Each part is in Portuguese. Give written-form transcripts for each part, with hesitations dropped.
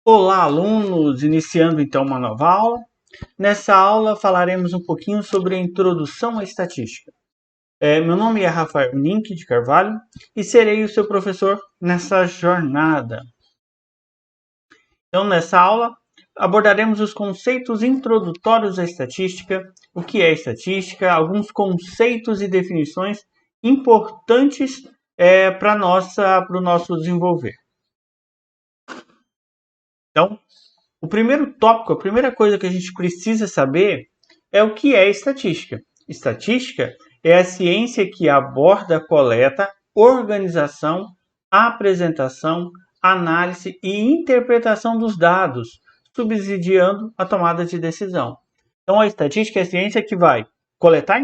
Olá, alunos! Iniciando então uma nova aula. Nessa aula falaremos um pouquinho sobre a introdução à estatística. Meu nome é Rafael Nink de Carvalho e serei o seu professor nessa jornada. Então, nessa aula, abordaremos os conceitos introdutórios à estatística, o que é estatística, alguns conceitos e definições importantes para o nosso desenvolver. Então, o primeiro tópico, a primeira coisa que a gente precisa saber é o que é estatística. Estatística é a ciência que aborda a coleta, organização, apresentação, análise e interpretação dos dados, subsidiando a tomada de decisão. Então, a estatística é a ciência que vai coletar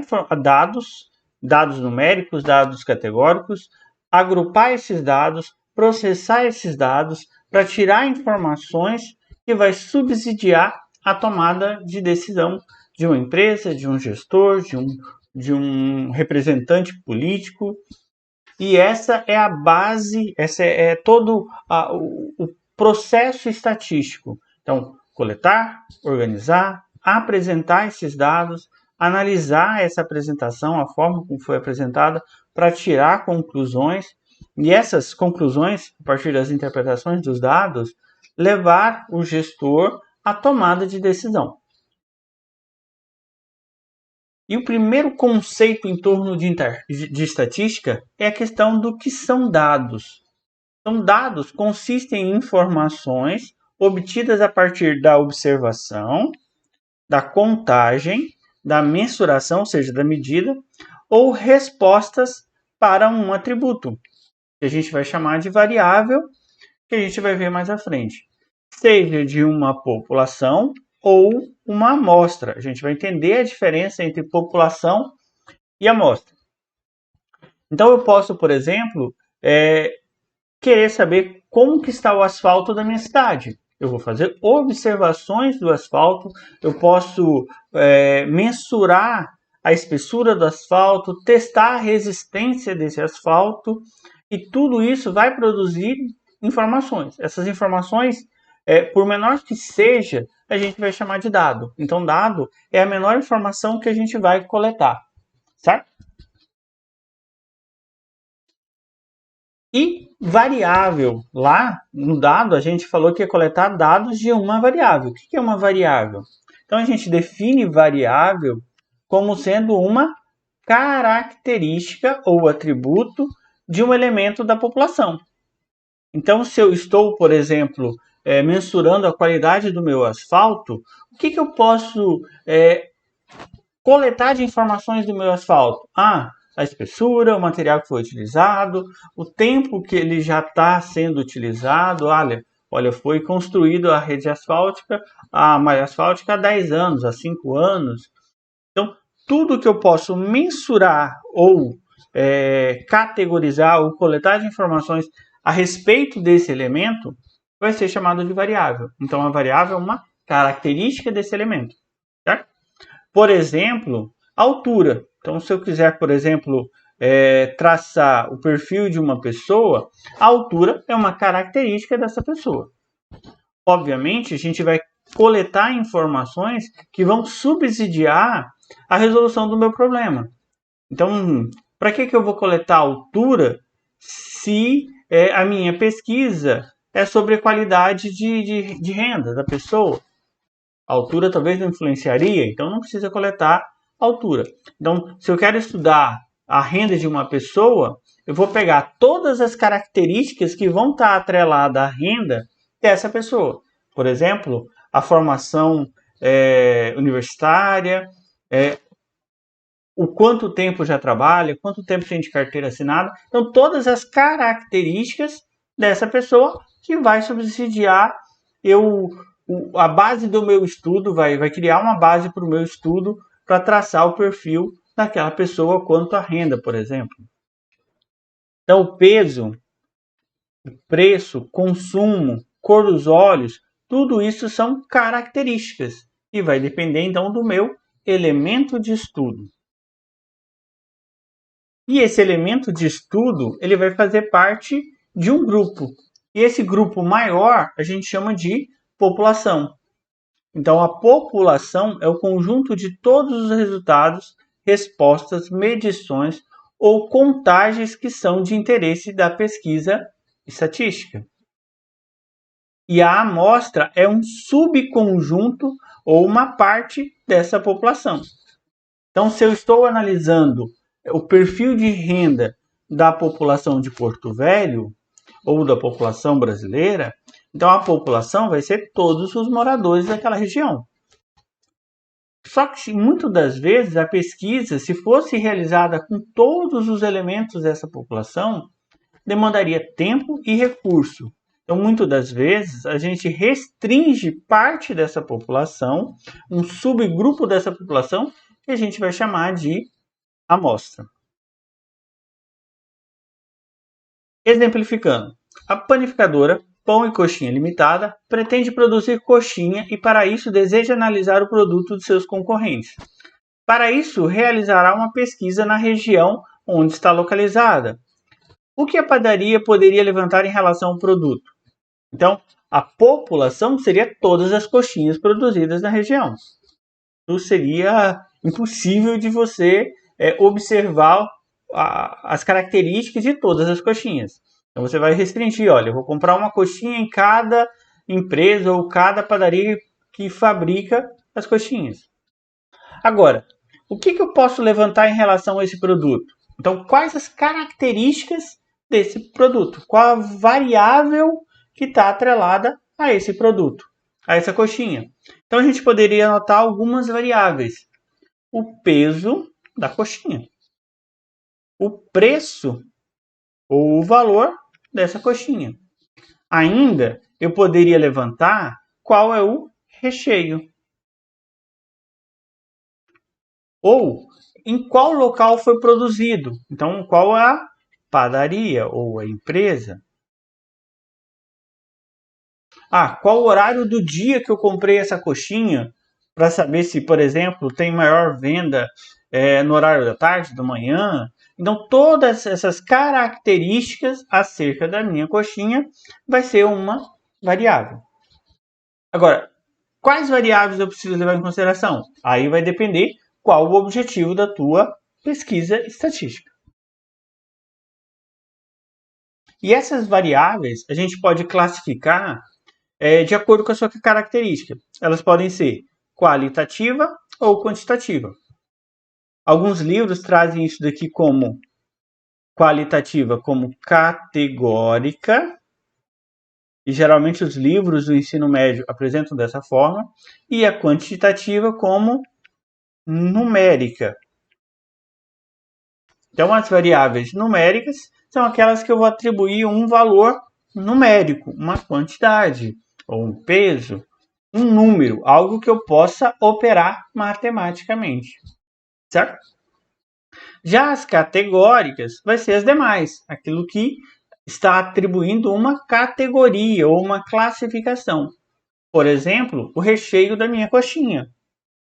dados numéricos, dados categóricos, agrupar esses dados, processar esses dados para tirar informações que vai subsidiar a tomada de decisão de uma empresa, de um gestor, de um representante político. E essa é a base, essa é todo o processo estatístico. Então, coletar, organizar, apresentar esses dados, analisar essa apresentação, a forma como foi apresentada, para tirar conclusões. E essas conclusões, a partir das interpretações dos dados, levar o gestor à tomada de decisão. E o primeiro conceito em torno de estatística é a questão do que são dados. Então, dados consistem em informações obtidas a partir da observação, da contagem, da mensuração, ou seja, da medida, ou respostas para um atributo, que a gente vai chamar de variável, que a gente vai ver mais à frente. Seja de uma população ou uma amostra. A gente vai entender a diferença entre população e amostra. Então, eu posso, por exemplo, querer saber como que está o asfalto da minha cidade. Eu vou fazer observações do asfalto, eu posso mensurar a espessura do asfalto, testar a resistência desse asfalto, e tudo isso vai produzir informações. Essas informações, por menor que seja, a gente vai chamar de dado. Então, dado é a menor informação que a gente vai coletar, certo? E variável, lá no dado a gente falou que ia coletar dados de uma variável. O que é uma variável? Então a gente define variável como sendo uma característica ou atributo de um elemento da população. Então, se eu estou, por exemplo, mensurando a qualidade do meu asfalto, o que eu posso coletar de informações do meu asfalto? A espessura, o material que foi utilizado, o tempo que ele já está sendo utilizado. Olha, foi construído a rede asfáltica, a malha asfáltica há 10 anos, há 5 anos. Então, tudo que eu posso mensurar ou categorizar ou coletar de informações a respeito desse elemento vai ser chamado de variável. Então, a variável é uma característica desse elemento, certo? Por exemplo, altura. Então, se eu quiser, por exemplo, traçar o perfil de uma pessoa, a altura é uma característica dessa pessoa. Obviamente, a gente vai coletar informações que vão subsidiar a resolução do meu problema. Então, para que eu vou coletar a altura se a minha pesquisa é sobre a qualidade de renda da pessoa? A altura talvez não influenciaria, então não precisa coletar a altura. Então, se eu quero estudar a renda de uma pessoa, eu vou pegar todas as características que vão estar atreladas à renda dessa pessoa. Por exemplo, a formação universitária, o quanto tempo já trabalha, quanto tempo tem de carteira assinada. Então, todas as características dessa pessoa que vai subsidiar a base do meu estudo, vai criar uma base para o meu estudo para traçar o perfil daquela pessoa quanto à renda, por exemplo. Então, o peso, o preço, consumo, cor dos olhos, tudo isso são características e vai depender, então, do meu elemento de estudo. E esse elemento de estudo, ele vai fazer parte de um grupo. E esse grupo maior a gente chama de população. Então, a população é o conjunto de todos os resultados, respostas, medições ou contagens que são de interesse da pesquisa estatística. E a amostra é um subconjunto ou uma parte dessa população. Então, se eu estou analisando o perfil de renda da população de Porto Velho ou da população brasileira, então a população vai ser todos os moradores daquela região. Só que muitas das vezes a pesquisa, se fosse realizada com todos os elementos dessa população, demandaria tempo e recurso. Então, muitas das vezes, a gente restringe parte dessa população, um subgrupo dessa população, que a gente vai chamar de amostra. Exemplificando, a panificadora Pão e Coxinha Limitada pretende produzir coxinha e, para isso, deseja analisar o produto de seus concorrentes. Para isso, realizará uma pesquisa na região onde está localizada. O que a padaria poderia levantar em relação ao produto? Então, a população seria todas as coxinhas produzidas na região. Então, seria impossível de você observar as características de todas as coxinhas. Então, você vai restringir, olha, eu vou comprar uma coxinha em cada empresa ou cada padaria que fabrica as coxinhas. Agora, o que eu posso levantar em relação a esse produto? Então, quais as características desse produto? Qual a variável que está atrelada a esse produto, a essa coxinha? Então, a gente poderia anotar algumas variáveis. O peso da coxinha, o preço ou o valor dessa coxinha. Ainda, eu poderia levantar qual é o recheio. Ou em qual local foi produzido. Então, qual é a padaria ou a empresa? Qual o horário do dia que eu comprei essa coxinha? Para saber se, por exemplo, tem maior venda no horário da tarde, da manhã. Então, todas essas características acerca da minha coxinha vai ser uma variável. Agora, quais variáveis eu preciso levar em consideração? Aí vai depender qual o objetivo da tua pesquisa estatística. E essas variáveis a gente pode classificar de acordo com a sua característica. Elas podem ser qualitativa ou quantitativa. Alguns livros trazem isso daqui como qualitativa, como categórica, e geralmente os livros do ensino médio apresentam dessa forma, e a quantitativa como numérica. Então, as variáveis numéricas são aquelas que eu vou atribuir um valor numérico, uma quantidade, ou um peso, um número, algo que eu possa operar matematicamente, certo? Já as categóricas vai ser as demais, aquilo que está atribuindo uma categoria ou uma classificação. Por exemplo, o recheio da minha coxinha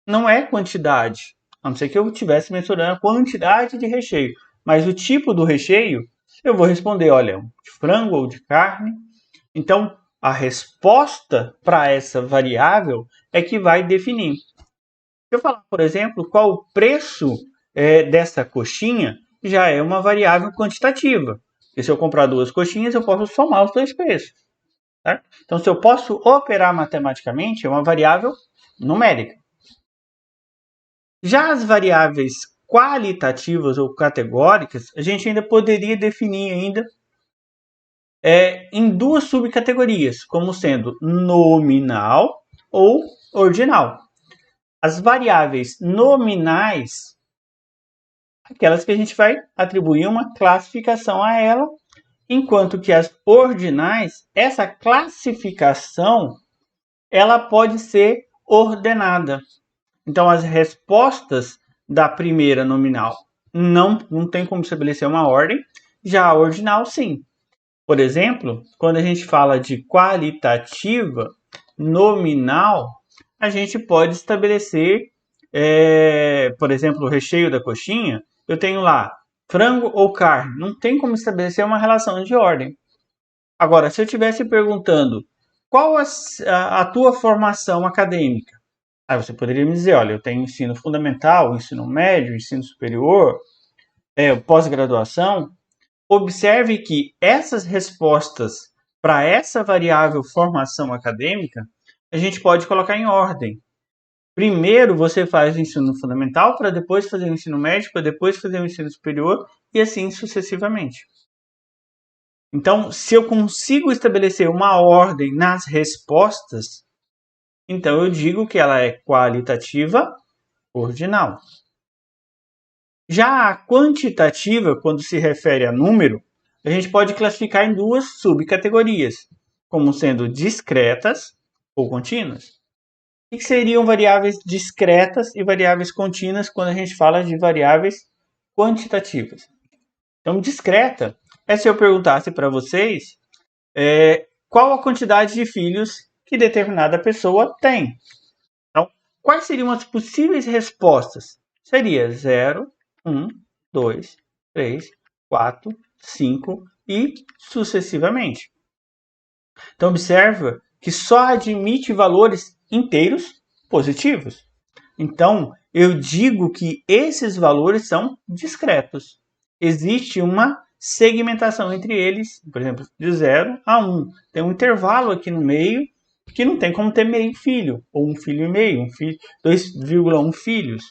não é quantidade, a não ser que eu estivesse mensurando a quantidade de recheio, mas o tipo do recheio eu vou responder, olha, de frango ou de carne. Então, a resposta para essa variável é que vai definir. Se eu falar, por exemplo, qual o preço dessa coxinha, já é uma variável quantitativa. E se eu comprar duas coxinhas, eu posso somar os dois preços. Certo? Então, se eu posso operar matematicamente, é uma variável numérica. Já as variáveis qualitativas ou categóricas, a gente ainda poderia definir ainda em duas subcategorias, como sendo nominal ou ordinal. As variáveis nominais, aquelas que a gente vai atribuir uma classificação a ela, enquanto que as ordinais, essa classificação, ela pode ser ordenada. Então, as respostas da primeira nominal não tem como estabelecer uma ordem, já a ordinal, sim. Por exemplo, quando a gente fala de qualitativa nominal, a gente pode estabelecer, por exemplo, o recheio da coxinha. Eu tenho lá frango ou carne. Não tem como estabelecer uma relação de ordem. Agora, se eu estivesse perguntando qual a tua formação acadêmica, aí você poderia me dizer, olha, eu tenho ensino fundamental, ensino médio, ensino superior, pós-graduação. Observe que essas respostas para essa variável formação acadêmica, a gente pode colocar em ordem. Primeiro você faz o ensino fundamental, para depois fazer o ensino médio, para depois fazer o ensino superior, e assim sucessivamente. Então, se eu consigo estabelecer uma ordem nas respostas, então eu digo que ela é qualitativa ordinal. Já a quantitativa, quando se refere a número, a gente pode classificar em duas subcategorias, como sendo discretas ou contínuas. O que seriam variáveis discretas e variáveis contínuas quando a gente fala de variáveis quantitativas? Então, discreta é se eu perguntasse para vocês qual a quantidade de filhos que determinada pessoa tem. Então, quais seriam as possíveis respostas? Seria 0, 1, 2, 3, 4, 5 e sucessivamente. Então, observa que só admite valores inteiros positivos. Então, eu digo que esses valores são discretos. Existe uma segmentação entre eles, por exemplo, de 0 a 1. Tem um intervalo aqui no meio que não tem como ter meio filho, ou um filho e meio, 2,1 filhos.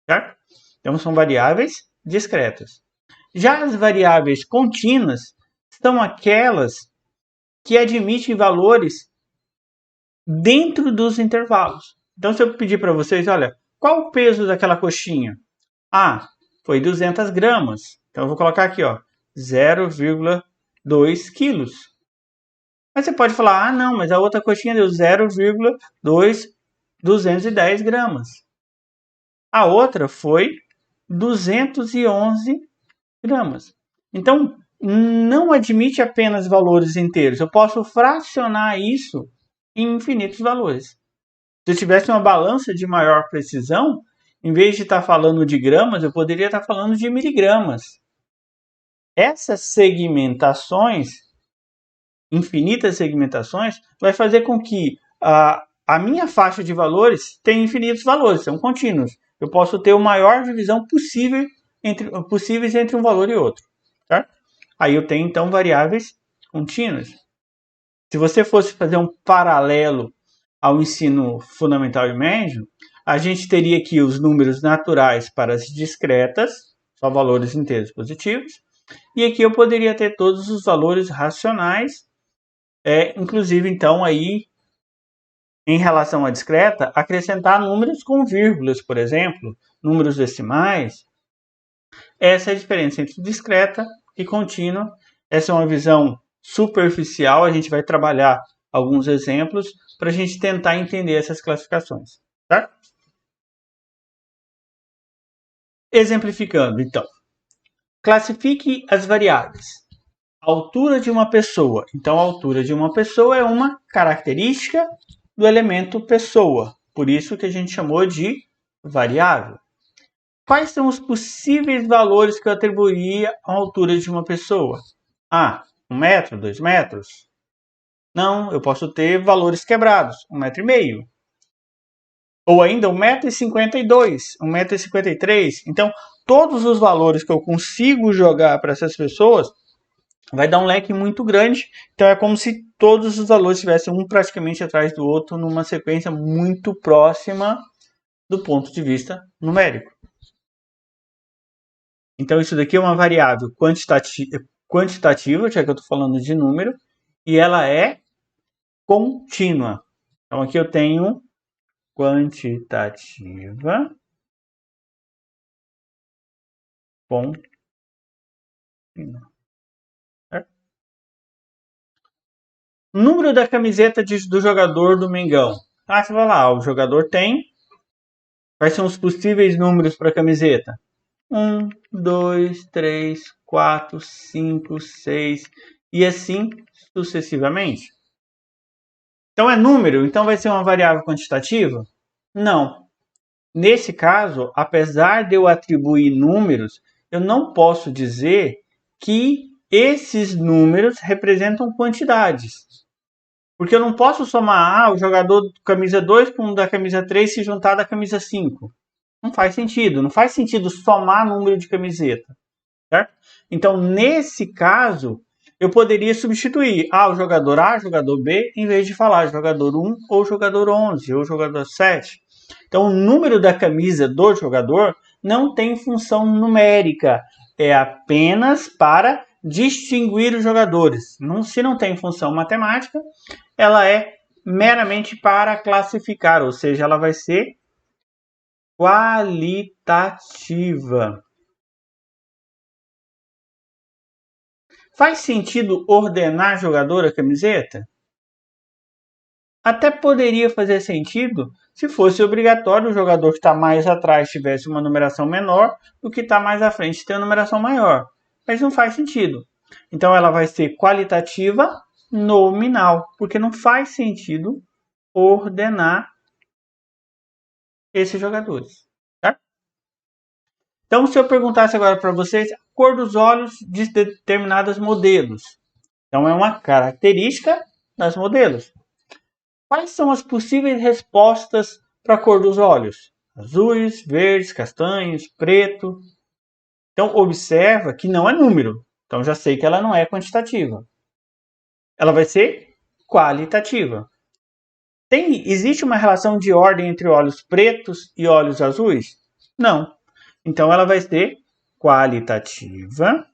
Certo? Então, são variáveis discretas. Já as variáveis contínuas são aquelas que admitem valores dentro dos intervalos. Então, se eu pedir para vocês, olha, qual o peso daquela coxinha? Ah, foi 200 gramas. Então, eu vou colocar aqui, ó, 0,2 quilos. Mas você pode falar, ah, não, mas a outra coxinha deu 0,210 gramas. A outra foi 211 gramas. Então, não admite apenas valores inteiros. Eu posso fracionar isso em infinitos valores. Se eu tivesse uma balança de maior precisão, em vez de estar falando de gramas, eu poderia estar falando de miligramas. Essas segmentações, infinitas segmentações, vai fazer com que a minha faixa de valores tenha infinitos valores, são contínuos. Eu posso ter a maior divisão possíveis entre um valor e outro. Certo? Aí eu tenho, então, variáveis contínuas. Se você fosse fazer um paralelo ao ensino fundamental e médio, a gente teria aqui os números naturais para as discretas, só valores inteiros positivos, e aqui eu poderia ter todos os valores racionais, inclusive, então, aí, em relação à discreta, acrescentar números com vírgulas, por exemplo, números decimais. Essa é a diferença entre discreta e contínua. Essa é uma visão superficial, a gente vai trabalhar alguns exemplos para a gente tentar entender essas classificações. Tá? Exemplificando, então. Classifique as variáveis. Altura de uma pessoa. Então, a altura de uma pessoa é uma característica do elemento pessoa. Por isso que a gente chamou de variável. Quais são os possíveis valores que eu atribuiria à altura de uma pessoa? 1 metro, 2 metros? Não, eu posso ter valores quebrados, 1,5 m. Ou ainda 1,52 m, 1,53 m. Então, todos os valores que eu consigo jogar para essas pessoas vai dar um leque muito grande. Então, é como se todos os valores estivessem um praticamente atrás do outro numa sequência muito próxima do ponto de vista numérico. Então, isso daqui é uma variável quantitativa, já que eu estou falando de número, e ela é contínua. Então, aqui eu tenho quantitativa contínua. Número da camiseta do jogador do Mengão. Você vai lá, o jogador tem. Quais são os possíveis números para a camiseta? 1, 2, 3, 4, 5, 6 e assim sucessivamente. Então é número, então vai ser uma variável quantitativa? Não. Nesse caso, apesar de eu atribuir números, eu não posso dizer que esses números representam quantidades. Porque eu não posso somar o jogador camisa 2 com o da camisa 3 se juntar da camisa 5. Não faz sentido. Não faz sentido somar número de camiseta. Certo? Então, nesse caso, eu poderia substituir o jogador A, jogador B, em vez de falar jogador 1 ou jogador 11 ou jogador 7. Então, o número da camisa do jogador não tem função numérica. É apenas para distinguir os jogadores. Se não tem função matemática, ela é meramente para classificar, ou seja, ela vai ser qualitativa. Faz sentido ordenar jogador a camiseta? Até poderia fazer sentido se fosse obrigatório o jogador que está mais atrás tivesse uma numeração menor do que está mais à frente ter uma numeração maior. Mas não faz sentido. Então ela vai ser qualitativa nominal, porque não faz sentido ordenar esses jogadores. Tá? Então, se eu perguntasse agora para vocês a cor dos olhos de determinados modelos. Então, é uma característica das modelos. Quais são as possíveis respostas para a cor dos olhos? Azuis, verdes, castanhos, preto. Então, observa que não é número. Então, já sei que ela não é quantitativa. Ela vai ser qualitativa. Existe uma relação de ordem entre olhos pretos e olhos azuis? Não. Então, ela vai ser qualitativa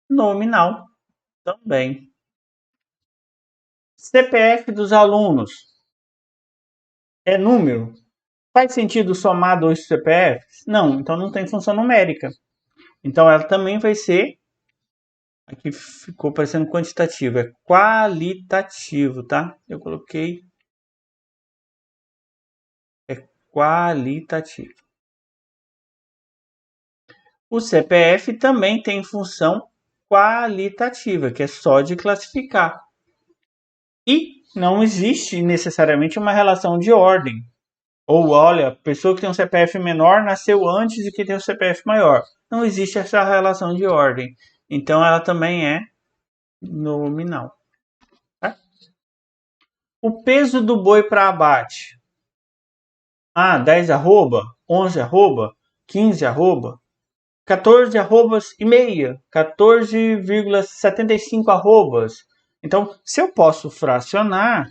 nominal também. CPF dos alunos é número? Faz sentido somar 2 CPFs? Não, então não tem função numérica. Então ela também vai ser, aqui ficou parecendo quantitativo, é qualitativo, tá? Eu coloquei, é qualitativo. O CPF também tem função qualitativa, que é só de classificar. E não existe necessariamente uma relação de ordem. Ou, olha, a pessoa que tem um CPF menor nasceu antes de quem tem um CPF maior. Não existe essa relação de ordem. Então, ela também é nominal. Tá? O peso do boi para abate. 10 arroba, 11 arroba, 15 arroba, 14 arrobas e meia, 14,75 arrobas. Então, se eu posso fracionar,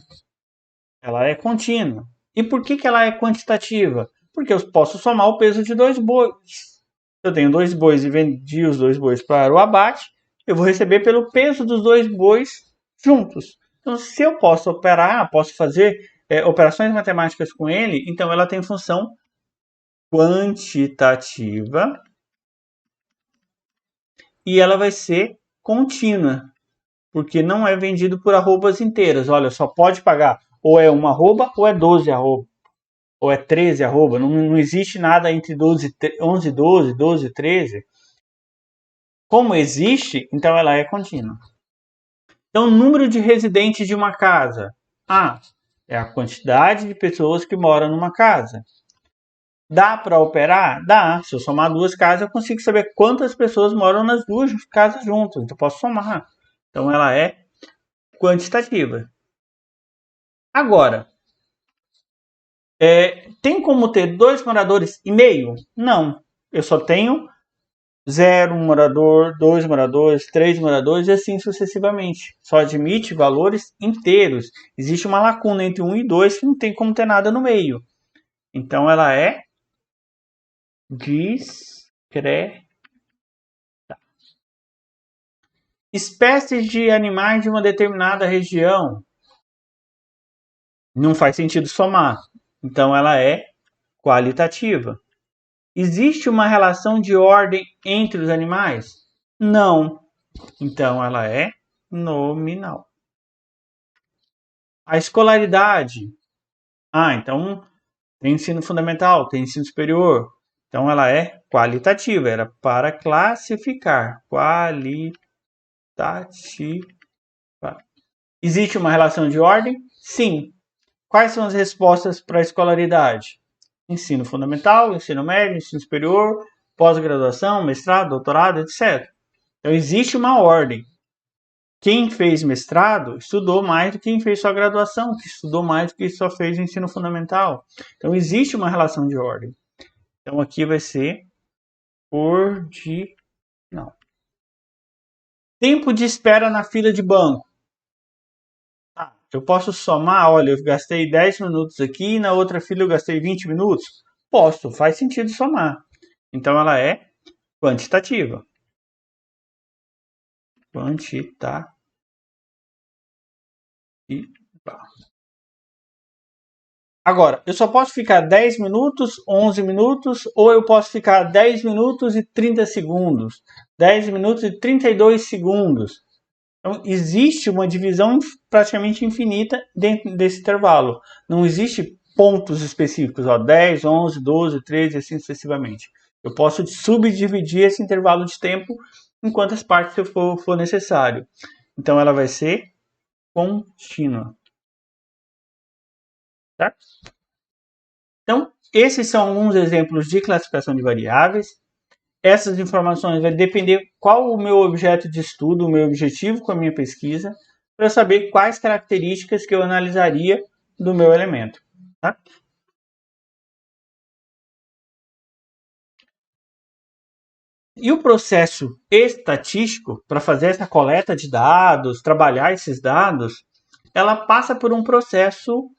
ela é contínua. E por que ela é quantitativa? Porque eu posso somar o peso de 2 bois. Eu tenho 2 bois e vendi os 2 bois para o abate, eu vou receber pelo peso dos 2 bois juntos. Então, se eu posso operar, posso fazer operações matemáticas com ele, então ela tem função quantitativa e ela vai ser contínua, porque não é vendido por arrobas inteiras. Olha, só pode pagar ou é uma arroba ou é 12 arroba, ou é 13 arroba. Não existe nada entre 11 e 12, 12 e 13. Como existe, então ela é contínua. Então, número de residentes de uma casa. É a quantidade de pessoas que moram numa casa. Dá para operar? Dá. Se eu somar 2 casas, eu consigo saber quantas pessoas moram nas 2 casas juntas. Então, eu posso somar. Então, ela é quantitativa. Agora, tem como ter 2 moradores e meio? Não. Eu só tenho 0 morador, 2 moradores, 3 moradores e assim sucessivamente. Só admite valores inteiros. Existe uma lacuna entre 1 e 2 que não tem como ter nada no meio. Então ela é discreta. Espécies de animais de uma determinada região. Não faz sentido somar. Então ela é qualitativa. Existe uma relação de ordem entre os animais? Não. Então ela é nominal. A escolaridade. Então tem ensino fundamental, tem ensino superior. Então ela é qualitativa, era para classificar. Qualitativa. Existe uma relação de ordem? Sim. Quais são as respostas para a escolaridade? Ensino fundamental, ensino médio, ensino superior, pós-graduação, mestrado, doutorado, etc. Então existe uma ordem. Quem fez mestrado estudou mais do que quem fez só graduação, que estudou mais do que só fez ensino fundamental. Então existe uma relação de ordem. Então aqui vai ser ordinal. Tempo de espera na fila de banco. Eu posso somar, olha, eu gastei 10 minutos aqui, na outra fila eu gastei 20 minutos? Posso, faz sentido somar. Então ela é quantitativa. Quantitativa. Agora, eu só posso ficar 10 minutos, 11 minutos, ou eu posso ficar 10 minutos e 30 segundos, 10 minutos e 32 segundos. Então, existe uma divisão praticamente infinita dentro desse intervalo. Não existe pontos específicos, 10, 11, 12, 13 e assim sucessivamente. Eu posso subdividir esse intervalo de tempo em quantas partes for necessário. Então, ela vai ser contínua. Certo? Então, esses são alguns exemplos de classificação de variáveis. Essas informações vão depender qual o meu objeto de estudo, o meu objetivo com a minha pesquisa, para eu saber quais características que eu analisaria do meu elemento. Tá? E o processo estatístico, para fazer essa coleta de dados, trabalhar esses dados, ela passa por um processo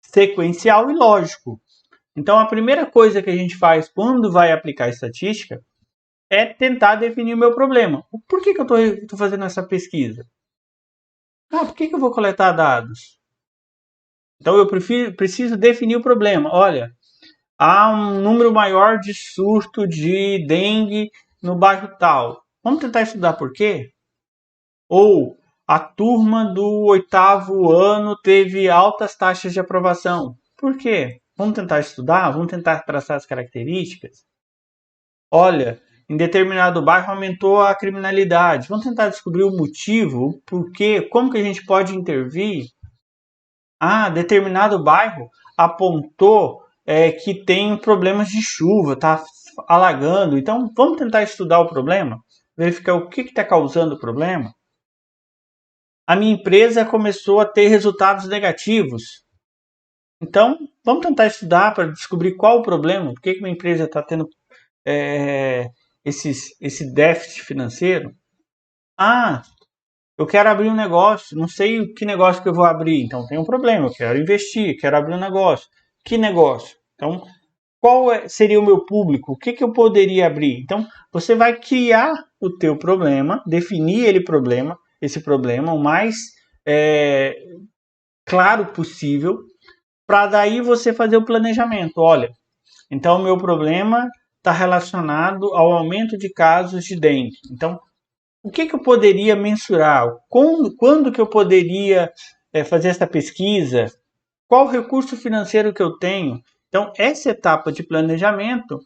sequencial e lógico. Então, a primeira coisa que a gente faz quando vai aplicar estatística é tentar definir o meu problema. Por que eu estou fazendo essa pesquisa? Por que eu vou coletar dados? Então, eu preciso definir o problema. Olha, há um número maior de surto de dengue no bairro tal. Vamos tentar estudar por quê? Ou a turma do 8º ano teve altas taxas de aprovação. Por quê? Vamos tentar estudar? Vamos tentar traçar as características? Olha, em determinado bairro aumentou a criminalidade. Vamos tentar descobrir o motivo, o porquê, como que a gente pode intervir? Determinado bairro apontou que tem problemas de chuva, está alagando. Então, vamos tentar estudar o problema, verificar o que está causando o problema. A minha empresa começou a ter resultados negativos. Então, vamos tentar estudar para descobrir qual o problema, por que minha empresa está tendo esse déficit financeiro. Eu quero abrir um negócio, não sei que negócio que eu vou abrir, então tem um problema, eu quero investir, quero abrir um negócio. Que negócio? Então, qual seria o meu público? O que eu poderia abrir? Então, você vai criar o teu problema, definir esse problema o mais claro possível, para daí você fazer o planejamento. Olha, então o meu problema está relacionado ao aumento de casos de dengue. Então, o que eu poderia mensurar? Quando que eu poderia fazer essa pesquisa? Qual recurso financeiro que eu tenho? Então, essa etapa de planejamento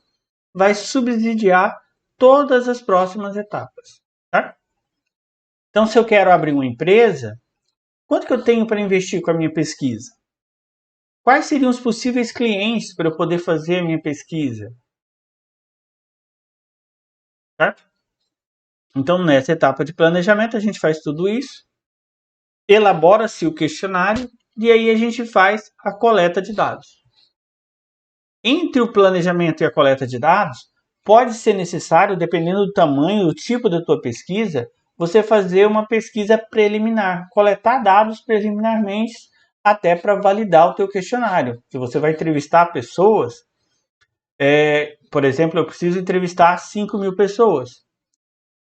vai subsidiar todas as próximas etapas. Tá? Então, se eu quero abrir uma empresa, quanto que eu tenho para investir com a minha pesquisa? Quais seriam os possíveis clientes para eu poder fazer a minha pesquisa? Certo? Então, nessa etapa de planejamento, a gente faz tudo isso, elabora-se o questionário e aí a gente faz a coleta de dados. Entre o planejamento e a coleta de dados, pode ser necessário, dependendo do tamanho, do tipo da tua pesquisa, você fazer uma pesquisa preliminar, coletar dados preliminarmente até para validar o teu questionário. Se você vai entrevistar pessoas, por exemplo, eu preciso entrevistar 5.000 pessoas.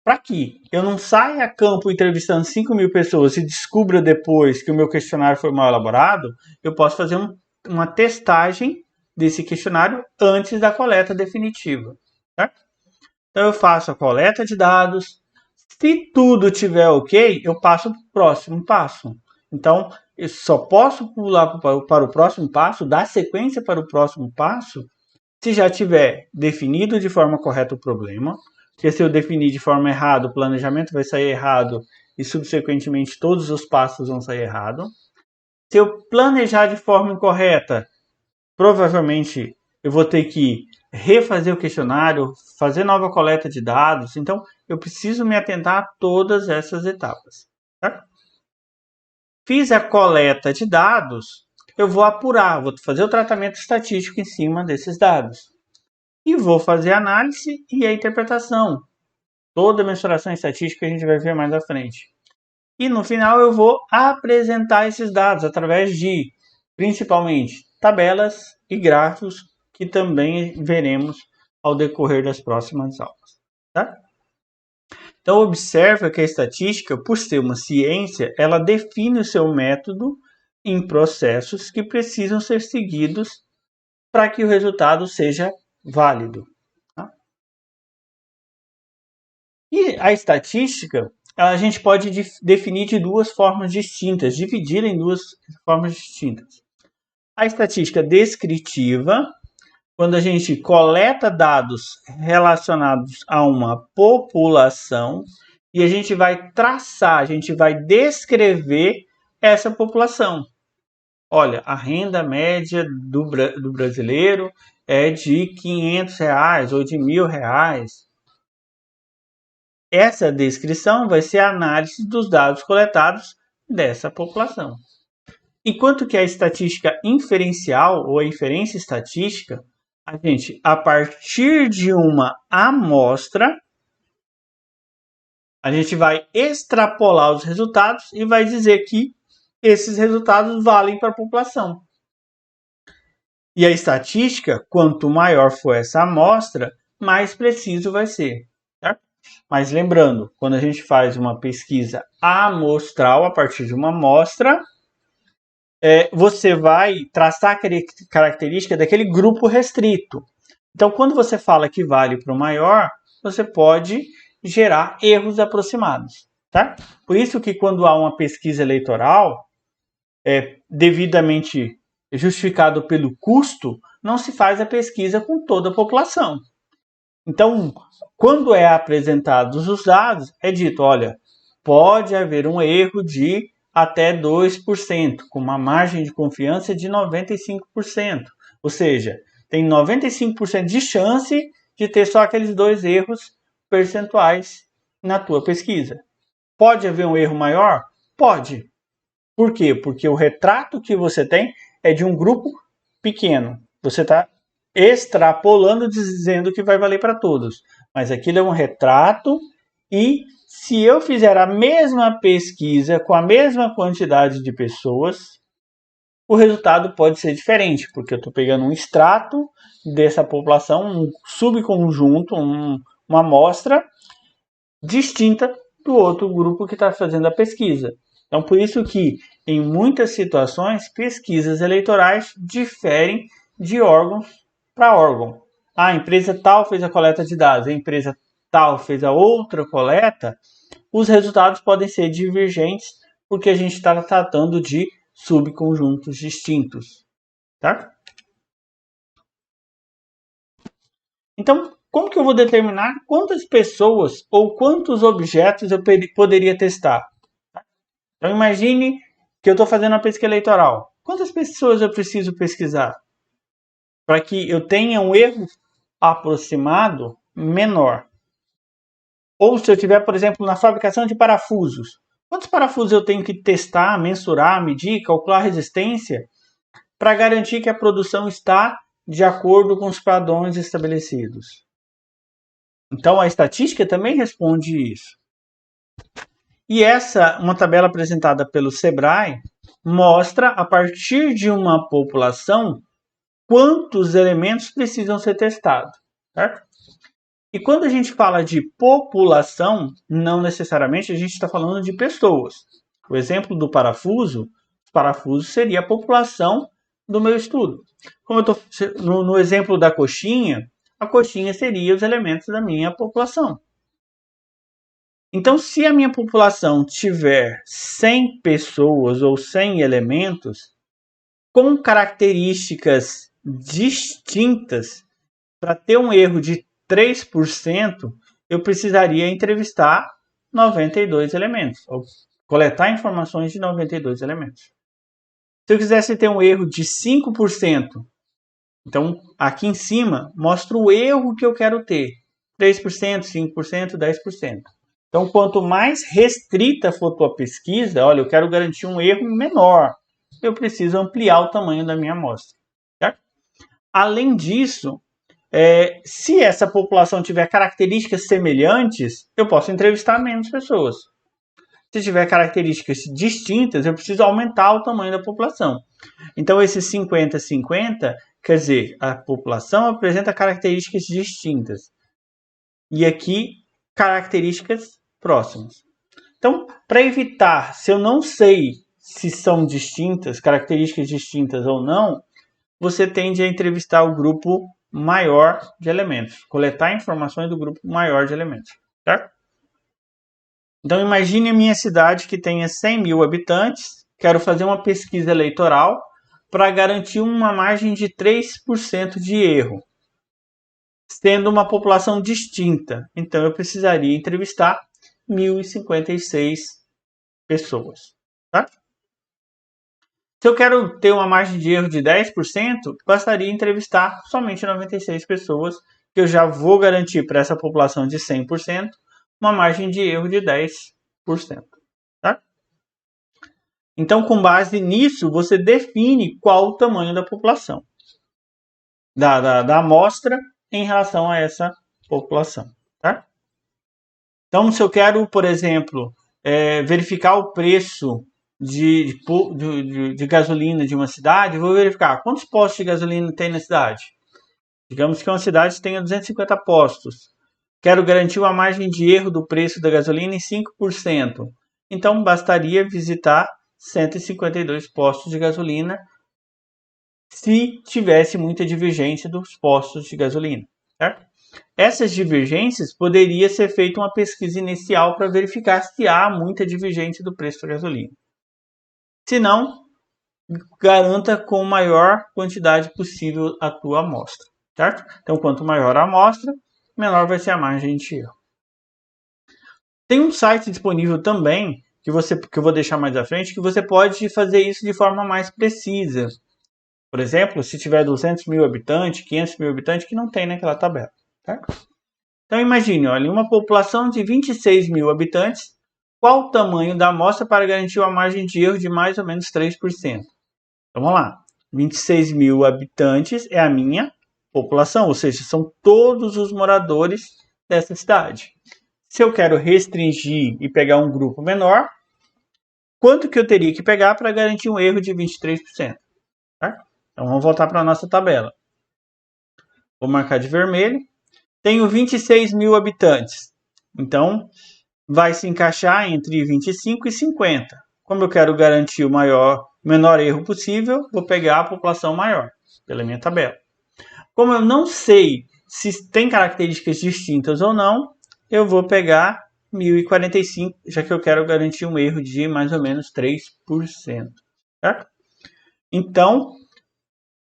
Para que eu não saia a campo entrevistando 5.000 pessoas e descubra depois que o meu questionário foi mal elaborado, eu posso fazer uma testagem desse questionário antes da coleta definitiva. Certo? Então eu faço a coleta de dados. Se tudo estiver ok, eu passo para o próximo passo. Então eu só posso pular para o próximo passo, dar sequência para o próximo passo, se já tiver definido de forma correta o problema. Porque se eu definir de forma errada, o planejamento vai sair errado e, subsequentemente, todos os passos vão sair errado. Se eu planejar de forma incorreta, provavelmente eu vou ter que refazer o questionário, fazer nova coleta de dados. Então, eu preciso me atentar a todas essas etapas. Certo? Fiz a coleta de dados, eu vou apurar, vou fazer o tratamento estatístico em cima desses dados. E vou fazer a análise e a interpretação. Toda a mensuração estatística a gente vai ver mais à frente. E no final eu vou apresentar esses dados através de, principalmente, tabelas e gráficos, que também veremos ao decorrer das próximas aulas. Tá? Então observa que a estatística, por ser uma ciência, ela define o seu método em processos que precisam ser seguidos para que o resultado seja válido. Tá? E a estatística, a gente pode definir de duas formas distintas, dividir em duas formas distintas. A estatística descritiva, quando a gente coleta dados relacionados a uma população e a gente vai traçar, a gente vai descrever essa população. Olha, a renda média do brasileiro é de R$500 ou de R$1.000. Essa descrição vai ser a análise dos dados coletados dessa população. Enquanto que a estatística inferencial ou a inferência estatística, a gente, a partir de uma amostra, a gente vai extrapolar os resultados e vai dizer que esses resultados valem para a população. E a estatística, quanto maior for essa amostra, mais preciso vai ser. Certo? Mas lembrando, quando a gente faz uma pesquisa amostral a partir de uma amostra, você vai traçar a característica daquele grupo restrito. Então, quando você fala que vale para o maior, você pode gerar erros aproximados. Tá? Por isso que quando há uma pesquisa eleitoral, devidamente justificado pelo custo, não se faz a pesquisa com toda a população. Então, quando é apresentados os dados, é dito, olha, pode haver um erro de até 2%, com uma margem de confiança de 95%. Ou seja, tem 95% de chance de ter só aqueles 2 erros percentuais na tua pesquisa. Pode haver um erro maior? Pode. Por quê? Porque o retrato que você tem é de um grupo pequeno. Você está extrapolando, dizendo que vai valer para todos. Mas aquilo é um retrato e se eu fizer a mesma pesquisa com a mesma quantidade de pessoas, o resultado pode ser diferente, porque eu estou pegando um extrato dessa população, um subconjunto, uma amostra distinta do outro grupo que está fazendo a pesquisa. Então, por isso que, em muitas situações, pesquisas eleitorais diferem de órgãos para órgão. A empresa tal fez a coleta de dados, a empresa tal fez a outra coleta, os resultados podem ser divergentes, porque a gente está tratando de subconjuntos distintos. Tá? Então, como que eu vou determinar quantas pessoas ou quantos objetos eu poderia testar? Então, imagine que eu estou fazendo uma pesquisa eleitoral. Quantas pessoas eu preciso pesquisar para que eu tenha um erro aproximado menor? Ou se eu tiver, por exemplo, na fabricação de parafusos, quantos parafusos eu tenho que testar, mensurar, medir, calcular a resistência para garantir que a produção está de acordo com os padrões estabelecidos? Então, a estatística também responde isso. E uma tabela apresentada pelo Sebrae, mostra, a partir de uma população, quantos elementos precisam ser testados. Certo? E quando a gente fala de população, não necessariamente a gente está falando de pessoas. O exemplo do parafuso, seria a população do meu estudo. Como eu estou no exemplo da coxinha, a coxinha seria os elementos da minha população. Então, se a minha população tiver 100 pessoas ou 100 elementos com características distintas, para ter um erro de 3%, eu precisaria entrevistar 92 elementos, ou coletar informações de 92 elementos. Se eu quisesse ter um erro de 5%, Então, aqui em cima, mostra o erro que eu quero ter. 3%, 5%, 10%. Então, quanto mais restrita for a tua pesquisa, olha, eu quero garantir um erro menor. Eu preciso ampliar o tamanho da minha amostra. Certo? Além disso, se essa população tiver características semelhantes, eu posso entrevistar menos pessoas. Se tiver características distintas, eu preciso aumentar o tamanho da população. Então, esses 50-50, quer dizer, a população apresenta características distintas. E aqui, características próximas. Então, para evitar, se eu não sei se são distintas, características distintas ou não, você tende a entrevistar o grupo maior de elementos, coletar informações do grupo maior de elementos, certo? Então, imagine a minha cidade que tenha 100 mil habitantes, quero fazer uma pesquisa eleitoral para garantir uma margem de 3% de erro, sendo uma população distinta. Então, eu precisaria entrevistar 1.056 pessoas. Tá? Se eu quero ter uma margem de erro de 10%, bastaria entrevistar somente 96 pessoas, que eu já vou garantir para essa população de 100% uma margem de erro de 10%. Tá? Então, com base nisso, você define qual o tamanho da população, da amostra em relação a essa população. Tá? Então, se eu quero, por exemplo, verificar o preço de gasolina de uma cidade, vou verificar quantos postos de gasolina tem na cidade. Digamos que uma cidade tenha 250 postos. Quero garantir uma margem de erro do preço da gasolina em 5%. Então, bastaria visitar 152 postos de gasolina se tivesse muita divergência dos postos de gasolina. Certo? Essas divergências poderia ser feita uma pesquisa inicial para verificar se há muita divergência do preço da gasolina. Se não, garanta com maior quantidade possível a tua amostra, certo? Então, quanto maior a amostra, menor vai ser a margem de erro. Tem um site disponível também, que eu vou deixar mais à frente, que você pode fazer isso de forma mais precisa. Por exemplo, se tiver 200 mil habitantes, 500 mil habitantes, que não tem naquela tabela, certo? Então, imagine, olha, uma população de 26 mil habitantes, qual o tamanho da amostra para garantir uma margem de erro de mais ou menos 3%? Então, vamos lá. 26 mil habitantes é a minha população, ou seja, são todos os moradores dessa cidade. Se eu quero restringir e pegar um grupo menor, quanto que eu teria que pegar para garantir um erro de 23%? Tá? Então, vamos voltar para a nossa tabela. Vou marcar de vermelho. Tenho 26 mil habitantes. Então, vai se encaixar entre 25 e 50. Como eu quero garantir o menor erro possível, vou pegar a população maior, pela minha tabela. Como eu não sei se tem características distintas ou não, eu vou pegar 1.045, já que eu quero garantir um erro de mais ou menos 3%. Certo? Então,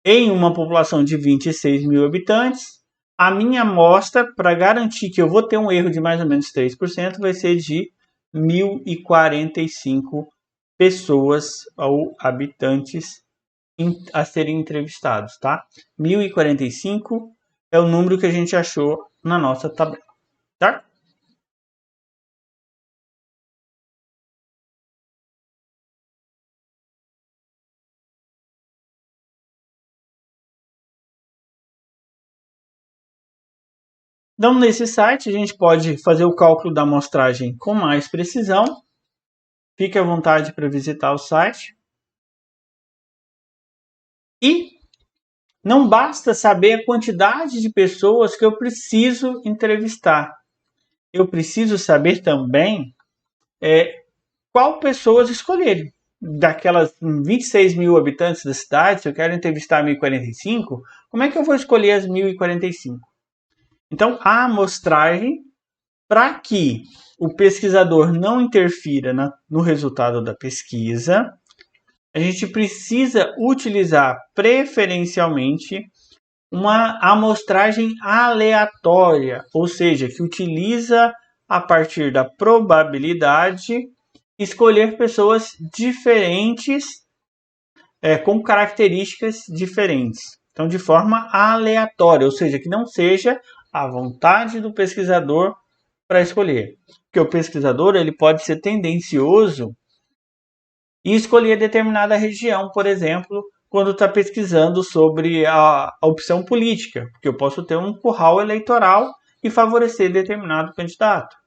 em uma população de 26 mil habitantes, a minha amostra, para garantir que eu vou ter um erro de mais ou menos 3%, vai ser de 1.045 pessoas ou habitantes a serem entrevistados, tá? 1.045 é o número que a gente achou na nossa tabela, tá? Então, nesse site, a gente pode fazer o cálculo da amostragem com mais precisão. Fique à vontade para visitar o site. E não basta saber a quantidade de pessoas que eu preciso entrevistar. Eu preciso saber também qual pessoas escolher. Daquelas 26 mil habitantes da cidade, se eu quero entrevistar 1.045, como é que eu vou escolher as 1.045? Então, a amostragem, para que o pesquisador não interfira no resultado da pesquisa, a gente precisa utilizar preferencialmente uma amostragem aleatória, ou seja, que utiliza a partir da probabilidade escolher pessoas diferentes com características diferentes. Então, de forma aleatória, ou seja, que não seja a vontade do pesquisador para escolher. Porque o pesquisador ele pode ser tendencioso e escolher determinada região, por exemplo, quando está pesquisando sobre a opção política, porque eu posso ter um curral eleitoral e favorecer determinado candidato.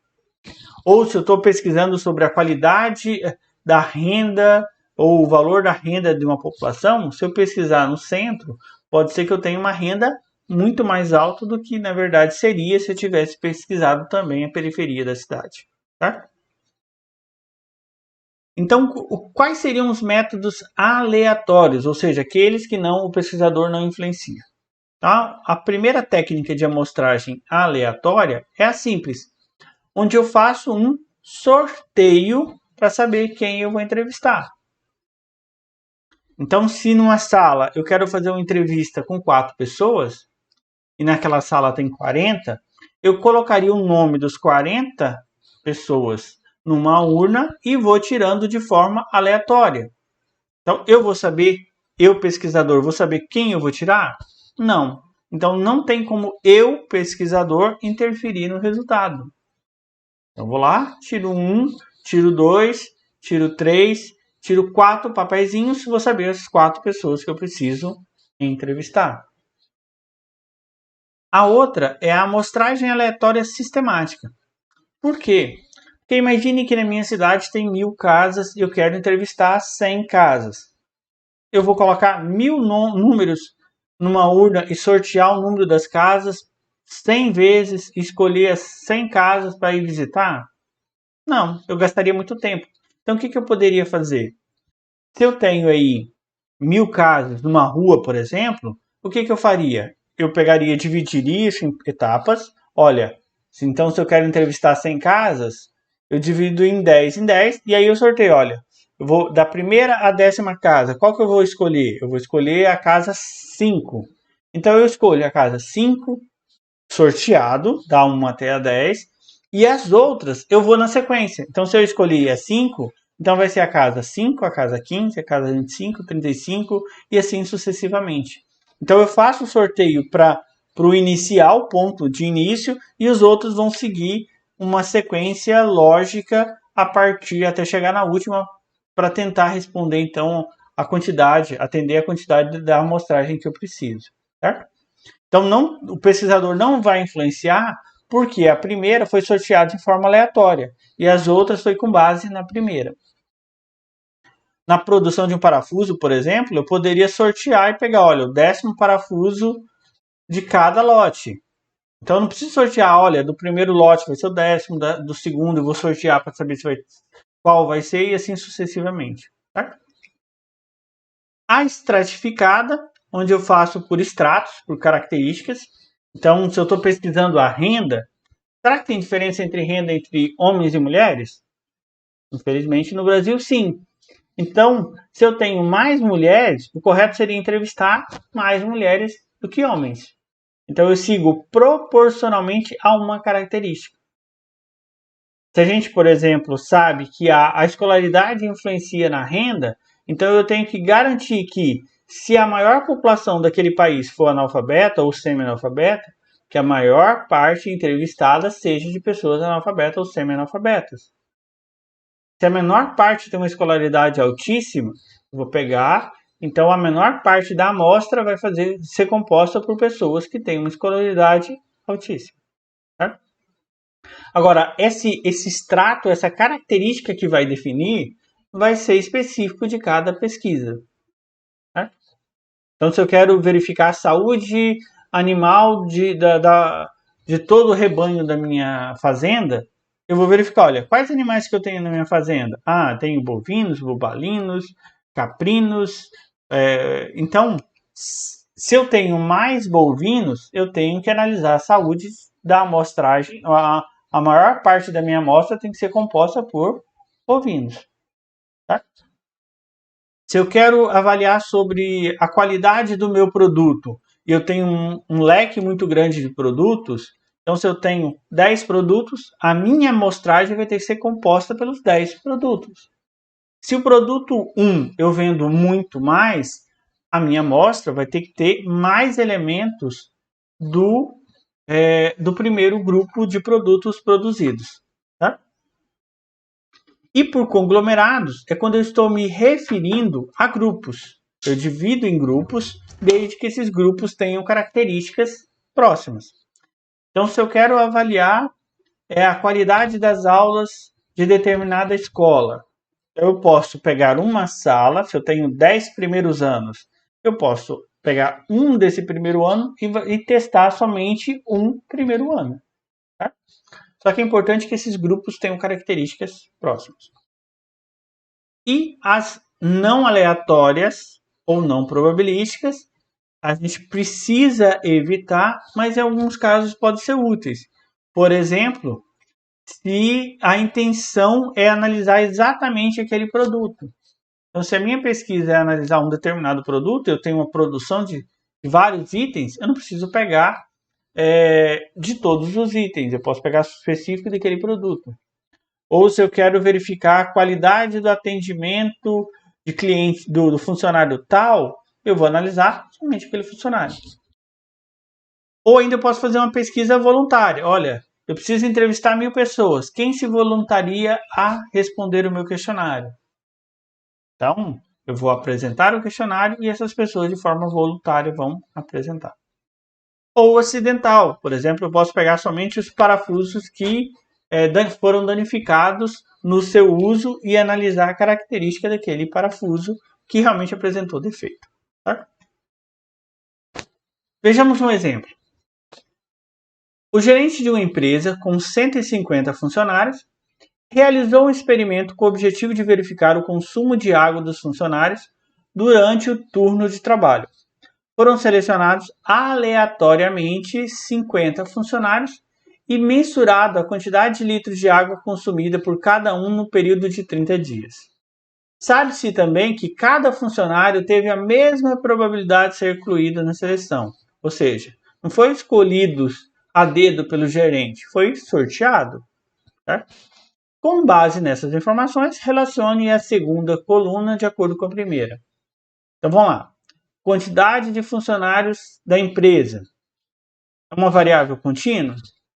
Ou se eu estou pesquisando sobre a qualidade da renda ou o valor da renda de uma população, se eu pesquisar no centro, pode ser que eu tenha uma renda muito mais alta do que, na verdade, seria se eu tivesse pesquisado também a periferia da cidade. Tá? Então, quais seriam os métodos aleatórios, ou seja, aqueles que o pesquisador não influencia? Tá? A primeira técnica de amostragem aleatória é a simples, onde eu faço um sorteio para saber quem eu vou entrevistar. Então, se numa sala eu quero fazer uma entrevista com 4 pessoas, e naquela sala tem 40, eu colocaria o nome dos 40 pessoas numa urna e vou tirando de forma aleatória. Então, eu vou saber, eu pesquisador, vou saber quem eu vou tirar? Não. Então, não tem como eu, pesquisador, interferir no resultado. Então, vou lá, tiro 1, tiro 2, tiro 3, tiro 4 papeizinhos, vou saber as 4 pessoas que eu preciso entrevistar. A outra é a amostragem aleatória sistemática. Por quê? Porque imagine que na minha cidade tem 1000 casas e eu quero entrevistar 100 casas. Eu vou colocar 1000 números numa urna e sortear o número das casas 100 vezes e escolher as 100 casas para ir visitar? Não, eu gastaria muito tempo. Então, o que eu poderia fazer? Se eu tenho aí 1000 casas numa rua, por exemplo, o que eu faria? Eu pegaria, dividiria isso em etapas. Olha, então se eu quero entrevistar 100 casas, eu divido em 10 e aí eu sorteio, olha, eu vou da primeira à 10ª casa. Qual que eu vou escolher? Eu vou escolher a casa 5. Então eu escolho a casa 5, sorteado, da 1 até a 10, e as outras eu vou na sequência. Então se eu escolhi a 5, então vai ser a casa 5, a casa 15, a casa 25, 35 e assim sucessivamente. Então eu faço o sorteio para o inicial, ponto de início, e os outros vão seguir uma sequência lógica a partir até chegar na última para tentar responder então a quantidade, atender a quantidade da amostragem que eu preciso, certo? Então o pesquisador não vai influenciar porque a primeira foi sorteada de forma aleatória e as outras foi com base na primeira. Na produção de um parafuso, por exemplo, eu poderia sortear e pegar, olha, o 10º parafuso de cada lote. Então eu não preciso sortear, olha, do primeiro lote vai ser o 10º, do segundo eu vou sortear para saber qual vai ser e assim sucessivamente. Certo? A estratificada, onde eu faço por estratos, por características. Então, se eu estou pesquisando a renda, será que tem diferença entre renda entre homens e mulheres? Infelizmente, no Brasil, sim. Então, se eu tenho mais mulheres, o correto seria entrevistar mais mulheres do que homens. Então, eu sigo proporcionalmente a uma característica. Se a gente, por exemplo, sabe que a escolaridade influencia na renda, então eu tenho que garantir que, se a maior população daquele país for analfabeta ou semi-analfabeta, que a maior parte entrevistada seja de pessoas analfabetas ou semi-analfabetas. Se a menor parte tem uma escolaridade altíssima, eu vou pegar, então a menor parte da amostra vai ser composta por pessoas que têm uma escolaridade altíssima. Certo? Agora, esse extrato, essa característica que vai definir, vai ser específico de cada pesquisa. Certo? Então, se eu quero verificar a saúde animal de todo o rebanho da minha fazenda, eu vou verificar, olha, quais animais que eu tenho na minha fazenda? Ah, tenho bovinos, bubalinos, caprinos. Então, se eu tenho mais bovinos, eu tenho que analisar a saúde da amostragem. A maior parte da minha amostra tem que ser composta por bovinos. Tá? Se eu quero avaliar sobre a qualidade do meu produto, e eu tenho um leque muito grande de produtos, então se eu tenho 10 produtos, a minha amostragem vai ter que ser composta pelos 10 produtos. Se o produto 1 eu vendo muito mais, a minha amostra vai ter que ter mais elementos do primeiro grupo de produtos produzidos. Tá? E por conglomerados é quando eu estou me referindo a grupos. Eu divido em grupos, desde que esses grupos tenham características próximas. Então, se eu quero avaliar a qualidade das aulas de determinada escola, eu posso pegar uma sala, se eu tenho 10 primeiros anos, eu posso pegar um desse primeiro ano e testar somente um primeiro ano. Tá? Só que é importante que esses grupos tenham características próximas. E as não aleatórias ou não probabilísticas, a gente precisa evitar, mas em alguns casos podem ser úteis. Por exemplo, se a intenção é analisar exatamente aquele produto. Então, se a minha pesquisa é analisar um determinado produto, eu tenho uma produção de vários itens, eu não preciso pegar de todos os itens, eu posso pegar específico daquele produto. Ou se eu quero verificar a qualidade do atendimento de cliente do funcionário tal, eu vou analisar somente aquele funcionário. Ou ainda eu posso fazer uma pesquisa voluntária. Olha, eu preciso entrevistar 1000 pessoas. Quem se voluntaria a responder o meu questionário? Então, eu vou apresentar o questionário e essas pessoas de forma voluntária vão apresentar. Ou acidental. Por exemplo, eu posso pegar somente os parafusos que foram danificados no seu uso e analisar a característica daquele parafuso que realmente apresentou defeito. Tá? Vejamos um exemplo. O gerente de uma empresa com 150 funcionários realizou um experimento com o objetivo de verificar o consumo de água dos funcionários durante o turno de trabalho. Foram selecionados aleatoriamente 50 funcionários e mensurado a quantidade de litros de água consumida por cada um no período de 30 dias. Sabe-se também que cada funcionário teve a mesma probabilidade de ser incluído na seleção, ou seja, não foi escolhido a dedo pelo gerente, foi sorteado. Certo? Com base nessas informações, relacione a segunda coluna de acordo com a primeira. Então vamos lá. Quantidade de funcionários da empresa. É uma variável contínua?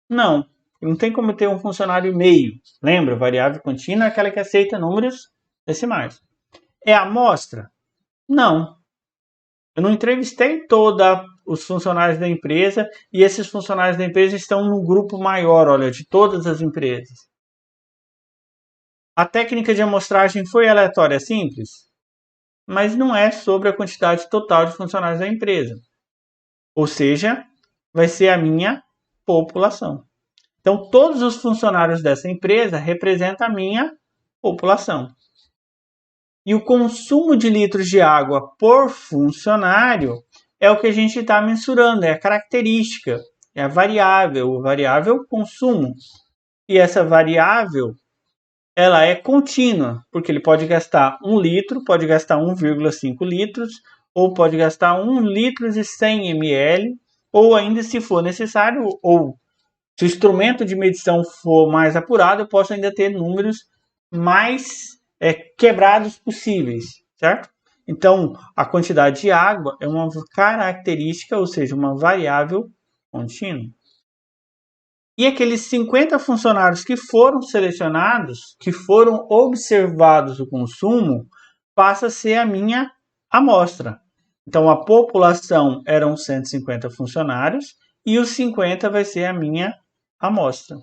Não. Não tem como ter um funcionário e meio. Lembra? Variável contínua é aquela que aceita números decimais. É amostra? Não. Eu não entrevistei todos os funcionários da empresa e esses funcionários da empresa estão no grupo maior, olha, de todas as empresas. A técnica de amostragem foi aleatória simples, mas não é sobre a quantidade total de funcionários da empresa. Ou seja, vai ser a minha população. Então, todos os funcionários dessa empresa representam a minha população. E o consumo de litros de água por funcionário é o que a gente está mensurando, é a característica, é a variável, o variável consumo. E essa variável, ela é contínua, porque ele pode gastar 1 litro, pode gastar 1,5 litros, ou pode gastar 1 litro de 100 ml, ou ainda se for necessário, ou se o instrumento de medição for mais apurado, eu posso ainda ter números mais quebrados possíveis, certo? Então, a quantidade de água é uma característica, ou seja, uma variável contínua. E aqueles 50 funcionários que foram selecionados, que foram observados o consumo, passa a ser a minha amostra. Então, a população eram 150 funcionários e os 50 vai ser a minha amostra.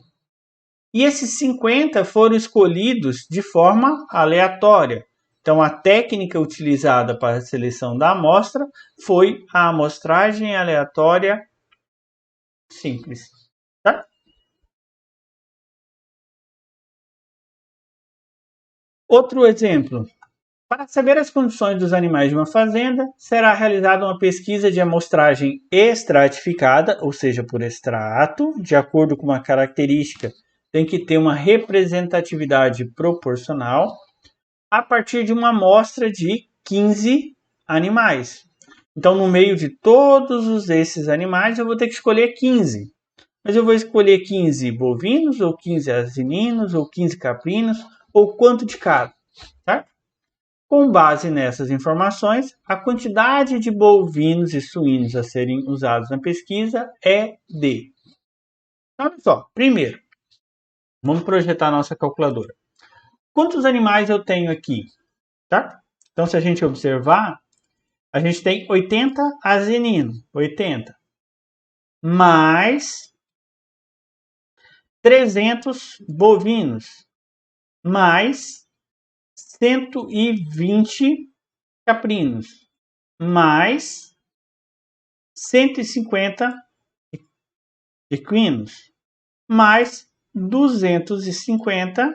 E esses 50 foram escolhidos de forma aleatória. Então, a técnica utilizada para a seleção da amostra foi a amostragem aleatória simples. Tá? Outro exemplo. Para saber as condições dos animais de uma fazenda, será realizada uma pesquisa de amostragem estratificada, ou seja, por extrato, de acordo com uma característica, tem que ter uma representatividade proporcional, a partir de uma amostra de 15 animais. Então, no meio de todos esses animais, eu vou ter que escolher 15. Mas eu vou escolher 15 bovinos, ou 15 asininos, ou 15 caprinos, ou quanto de cada, certo? Com base nessas informações, a quantidade de bovinos e suínos a serem usados na pesquisa é de... Olha só, primeiro, vamos projetar a nossa calculadora. Quantos animais eu tenho aqui? Tá? Então, se a gente observar, a gente tem 80 asininos, 80, mais 300 bovinos, mais 120 caprinos, mais 150 equinos, mais 250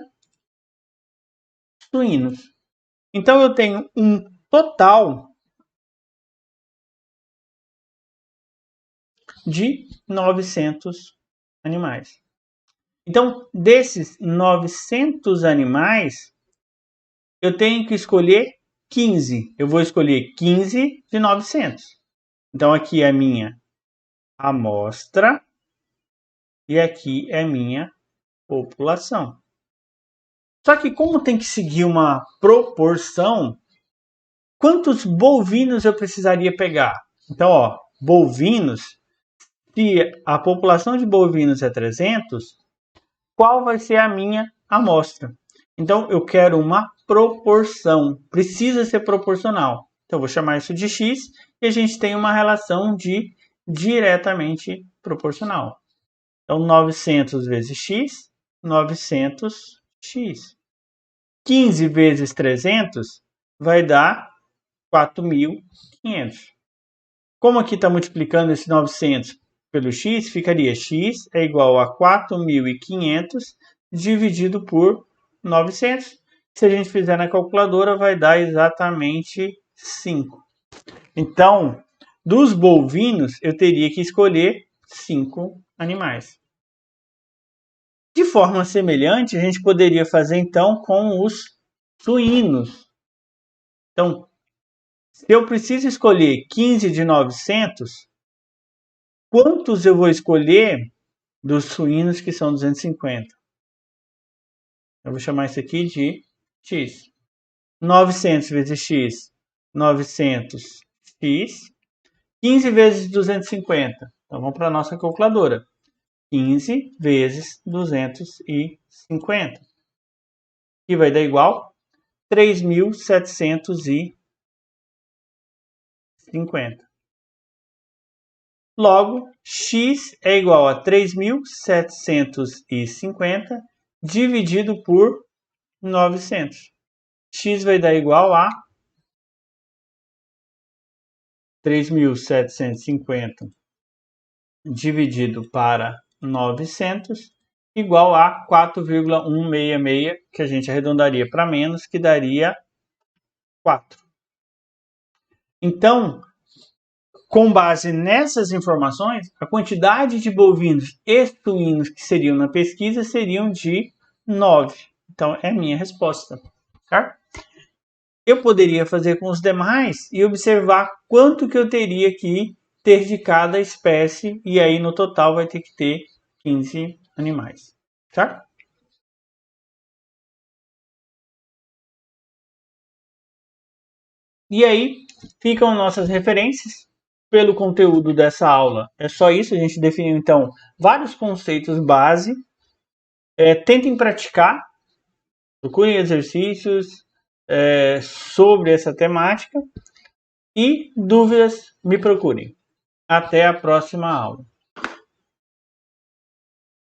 suínos. Então, eu tenho um total de 900 animais. Então, desses 900 animais, eu tenho que escolher 15. Eu vou escolher 15 de 900. Então, aqui é a minha amostra e aqui é a minha população. Só que como tem que seguir uma proporção, quantos bovinos eu precisaria pegar? Então, ó, bovinos, se a população de bovinos é 300, qual vai ser a minha amostra? Então, eu quero uma proporção. Precisa ser proporcional. Então, eu vou chamar isso de x e a gente tem uma relação de diretamente proporcional. Então, 900 vezes x, 900x. 15 vezes 300 vai dar 4.500. Como aqui está multiplicando esse 900 pelo x, ficaria x é igual a 4.500 dividido por 900. Se a gente fizer na calculadora, vai dar exatamente 5. Então, dos bovinos, eu teria que escolher 5 animais. De forma semelhante, a gente poderia fazer então com os suínos. Então, se eu preciso escolher 15 de 900, quantos eu vou escolher dos suínos que são 250? Eu vou chamar isso aqui de x. 900 vezes x, 900x. 15 vezes 250. Então, vamos para a nossa calculadora. 15 vezes 250. Que vai dar igual 3.750. Logo, x é igual a 3.750 dividido por 900. X vai dar igual a 3.750 dividido para 900 igual a 4,166, que a gente arredondaria para menos, que daria 4. Então, com base nessas informações, a quantidade de bovinos e suínos que seriam na pesquisa seriam de 9. Então, é a minha resposta. Certo? Eu poderia fazer com os demais e observar quanto que eu teria que ter de cada espécie, e aí no total vai ter que ter 15 animais. Certo? E aí ficam nossas referências pelo conteúdo dessa aula. É só isso, a gente definiu então vários conceitos base. Tentem praticar, procurem exercícios sobre essa temática e dúvidas me procurem. Até a próxima aula.